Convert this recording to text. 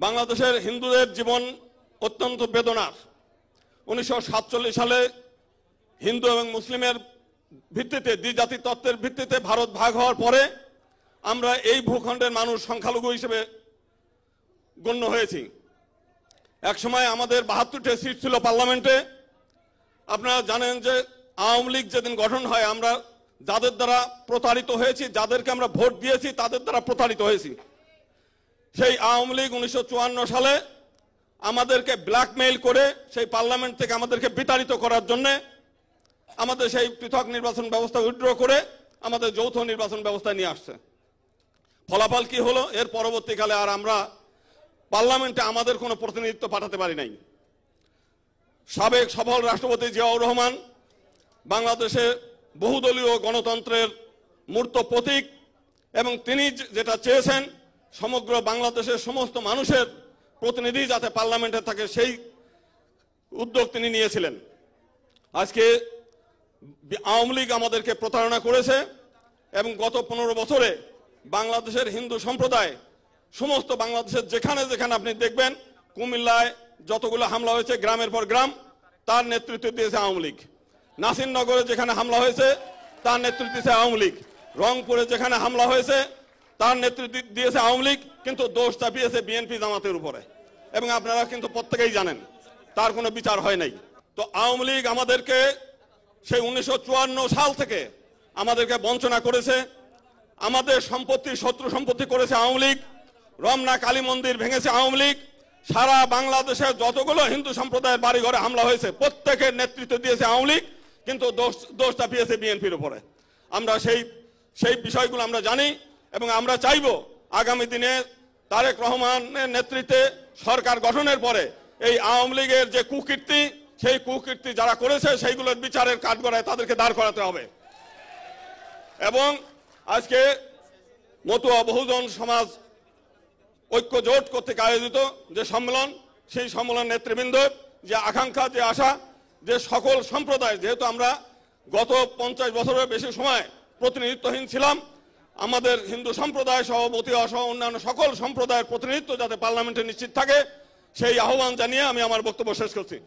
বাংলাদেশের হিন্দুদের জীবন অত্যন্ত বেদনার। 1947 সালে হিন্দু এবং মুসলিমের ভিত্তিতে দ্বিজাতি তত্ত্বের ভিত্তিতে ভারত ভাগ হওয়ার পরে আমরা এই ভূখণ্ডের মানুষ সংখ্যালঘু হিসেবে গণ্য হয়েছি। একসময় আমাদের 72টি সিট ছিল পার্লামেন্টে। আপনারা জানেন যে আওয়ামী লীগ যেদিন গঠন হয় আমরা যাদের দ্বারা প্রতারিত হয়েছি, যাদেরকে আমরা ভোট দিয়েছি তাদের দ্বারা প্রতারিত হয়েছি। সেই আওয়ামী লীগ 1954 সালে আমাদেরকে ব্ল্যাকমেইল করে সেই পার্লামেন্ট থেকে আমাদেরকে বিতাড়িত করার জন্য আমাদের সেই পৃথক নির্বাচন ব্যবস্থা উইথড্র করে আমাদের যৌথ নির্বাচন ব্যবস্থা নিয়ে আসছে। ফলাফল কি হলো? এর পরবর্তীকালে আর আমরা পার্লামেন্টে আমাদের কোনো প্রতিনিধিত্ব পাঠাতে পারি নাই। সাবেক সফল রাষ্ট্রপতি জিয়াউর রহমান বাংলাদেশে বহুদলীয় গণতন্ত্রের মূর্ত প্রতীক এবং তিনি যেটা চেয়েছেন সমগ্র বাংলাদেশের সমস্ত মানুষের প্রতিনিধি যাতে পার্লামেন্টে থাকে সেই উদ্যোগ তিনি নিয়েছিলেন। আজকে আওয়ামী লীগ আমাদেরকে প্রতারণা করেছে এবং গত 15 বছরে বাংলাদেশের হিন্দু সম্প্রদায় সমস্ত বাংলাদেশের যেখানে যেখানে আপনি দেখবেন, কুমিল্লায় যতগুলো হামলা হয়েছে গ্রামের পর গ্রাম তার নেতৃত্ব দিয়েছে আওয়ামী লীগ। নাসিরনগরে যেখানে হামলা হয়েছে তার নেতৃত্ব দিয়েছে আওয়ামী লীগ। রংপুরে যেখানে হামলা হয়েছে তার নেতৃত্ব দিয়েছে আওয়ামী লীগ, কিন্তু দোষ চাপিয়েছে বিএনপি জামাতের উপরে এবং আপনারা কিন্তু প্রত্যেকেই জানেন তার কোনো বিচার হয় নাই। তো আওয়ামী লীগ আমাদেরকে সেই 1954 সাল থেকে আমাদেরকে বঞ্চনা করেছে। আমাদের সম্পত্তি শত্রু সম্পত্তি করেছে আওয়ামী লীগ। রমনা কালী মন্দির ভেঙেছে আওয়ামী লীগ। সারা বাংলাদেশে যতগুলো হিন্দু সম্প্রদায়ের বাড়ি ঘরে হামলা হয়েছে প্রত্যেকের নেতৃত্ব দিয়েছে আওয়ামী লীগ, কিন্তু দোষ চাপিয়েছে বিএনপির উপরে। আমরা সেই বিষয়গুলো আমরা জানি এবং আমরা চাইব আগামী দিনে তারেক রহমানের নেতৃত্বে সরকার গঠনের পরে এই আওয়ামী লীগের যে কুকীর্তি সেই কুকীর্তি যারা করেছে সেইগুলোর বিচারের কাঠগড়ায় তাদেরকে দাঁড় করাতে হবে। এবং আজকে মতুয়া বহুজন সমাজ ঐক্য জোট কর্তৃক আয়োজিত যে সম্মেলন, সেই সম্মেলন নেতৃবৃন্দ যে আকাঙ্ক্ষা, যে আশা, যে সকল সম্প্রদায়, যেহেতু আমরা গত 50 বছরের বেশি সময় প্রতিনিধিত্বহীন ছিলাম, আমাদের হিন্দু সম্প্রদায় সহ মতুয়া সহ অন্যান্য সকল সম্প্রদায়ের প্রতিনিধিত্ব যাতে পার্লামেন্টে নিশ্চিত থাকে সেই আহ্বান জানিয়ে আমি আমার বক্তব্য শেষ করছি।